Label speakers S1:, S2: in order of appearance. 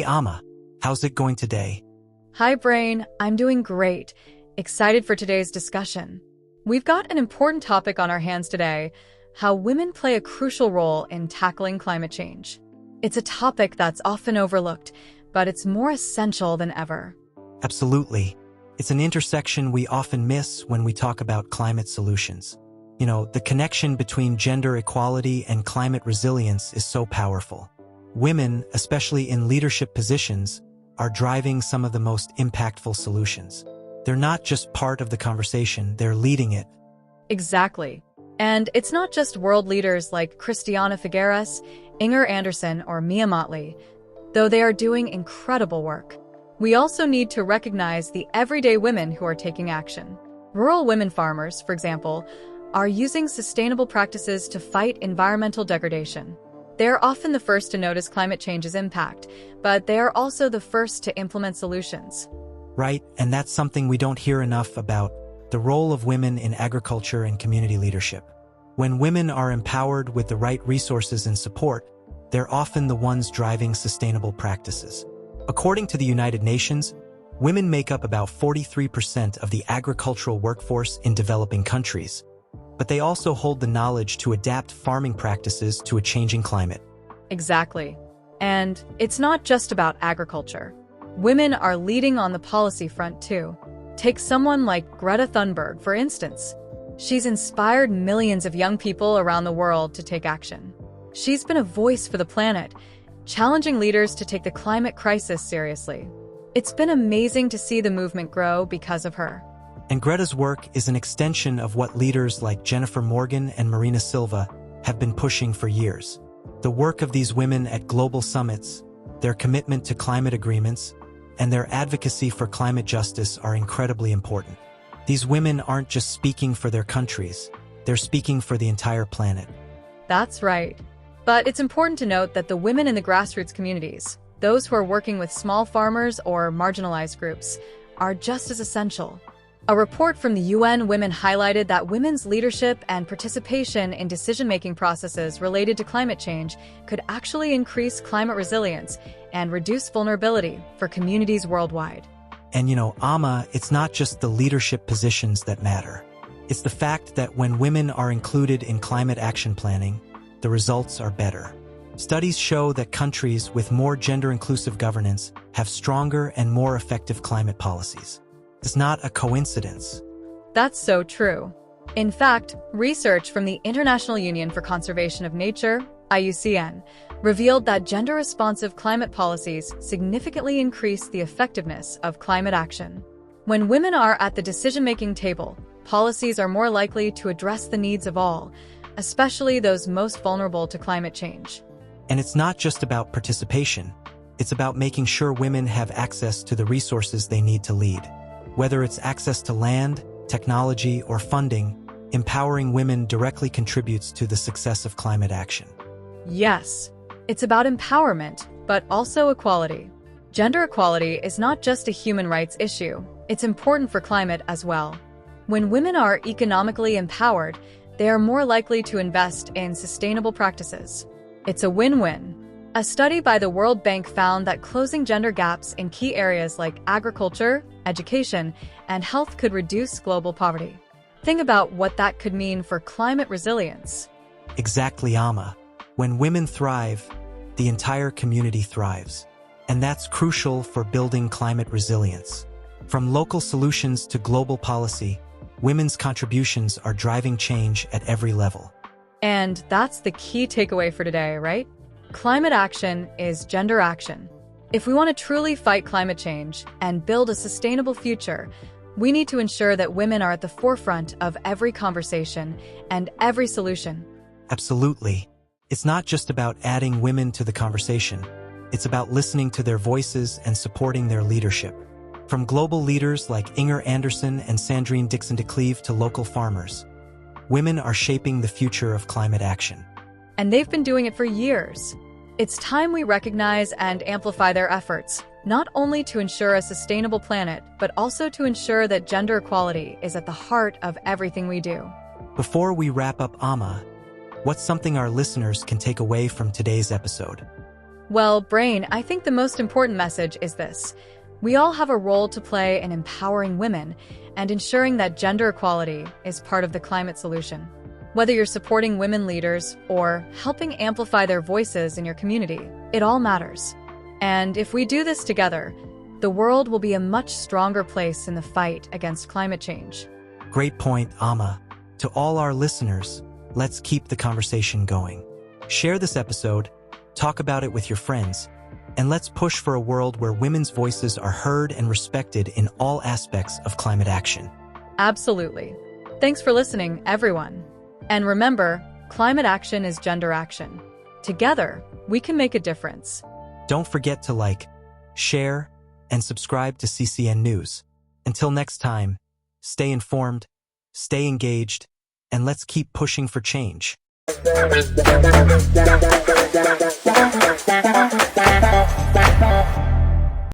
S1: Hey Amma, how's it going today?
S2: Hi, Brain. I'm doing great. Excited for today's discussion. We've got an important topic on our hands today: how women play a crucial role in tackling climate change. It's a topic that's often overlooked, but it's more essential than ever.
S1: Absolutely. It's an intersection we often miss when we talk about climate solutions. The connection between gender equality and climate resilience is so powerful. Women, especially in leadership positions, are driving some of the most impactful solutions. They're not just part of the conversation, they're leading it.
S2: Exactly. And it's not just world leaders like Christiana Figueres, Inger Anderson, or Mia Mottley, though they are doing incredible work. We also need to recognize the everyday women who are taking action. Rural women farmers, for example, are using sustainable practices to fight environmental degradation. They are often the first to notice climate change's impact, but they are also the first to implement solutions.
S1: Right, and that's something we don't hear enough about: the role of women in agriculture and community leadership. When women are empowered with the right resources and support, they're often the ones driving sustainable practices. According to the United Nations, women make up about 43% of the agricultural workforce in developing countries, but they also hold the knowledge to adapt farming practices to a changing climate.
S2: Exactly. And it's not just about agriculture. Women are leading on the policy front too. Take someone like Greta Thunberg, for instance. She's inspired millions of young people around the world to take action. She's been a voice for the planet, challenging leaders to take the climate crisis seriously. It's been amazing to see the movement grow because of her.
S1: And Greta's work is an extension of what leaders like Jennifer Morgan and Marina Silva have been pushing for years. The work of these women at global summits, their commitment to climate agreements, and their advocacy for climate justice are incredibly important. These women aren't just speaking for their countries, they're speaking for the entire planet.
S2: That's right. But it's important to note that the women in the grassroots communities, those who are working with small farmers or marginalized groups, are just as essential. A report from the UN Women highlighted that women's leadership and participation in decision-making processes related to climate change could actually increase climate resilience and reduce vulnerability for communities worldwide.
S1: And Amma, it's not just the leadership positions that matter. It's the fact that when women are included in climate action planning, the results are better. Studies show that countries with more gender-inclusive governance have stronger and more effective climate policies. It's not a coincidence.
S2: That's so true. In fact, research from the International Union for Conservation of Nature, IUCN, revealed that gender-responsive climate policies significantly increase the effectiveness of climate action. When women are at the decision-making table, policies are more likely to address the needs of all, especially those most vulnerable to climate change.
S1: And it's not just about participation. It's about making sure women have access to the resources they need to lead. Whether it's access to land, technology, or funding, empowering women directly contributes to the success of climate action.
S2: Yes, it's about empowerment, but also equality. Gender equality is not just a human rights issue, it's important for climate as well. When women are economically empowered, they are more likely to invest in sustainable practices. It's a win-win. A study by the World Bank found that closing gender gaps in key areas like agriculture, education, and health could reduce global poverty. Think about what that could mean for climate resilience.
S1: Exactly, Amma. When women thrive, the entire community thrives. And that's crucial for building climate resilience. From local solutions to global policy, women's contributions are driving change at every level.
S2: And that's the key takeaway for today, right? Climate action is gender action. If we want to truly fight climate change and build a sustainable future, we need to ensure that women are at the forefront of every conversation and every solution.
S1: Absolutely. It's not just about adding women to the conversation. It's about listening to their voices and supporting their leadership. From global leaders like Inger Anderson and Sandrine Dixon de Cleve to local farmers, women are shaping the future of climate action.
S2: And they've been doing it for years. It's time we recognize and amplify their efforts, not only to ensure a sustainable planet, but also to ensure that gender equality is at the heart of everything we do.
S1: Before we wrap up, Amma, what's something our listeners can take away from today's episode?
S2: Well, Brain, I think the most important message is this. We all have a role to play in empowering women and ensuring that gender equality is part of the climate solution. Whether you're supporting women leaders or helping amplify their voices in your community, it all matters. And if we do this together, the world will be a much stronger place in the fight against climate change.
S1: Great point, Amma. To all our listeners, let's keep the conversation going. Share this episode, talk about it with your friends, and let's push for a world where women's voices are heard and respected in all aspects of climate action.
S2: Absolutely. Thanks for listening, everyone. And remember, climate action is gender action. Together, we can make a difference.
S1: Don't forget to like, share, and subscribe to CCN News. Until next time, stay informed, stay engaged, and let's keep pushing for change.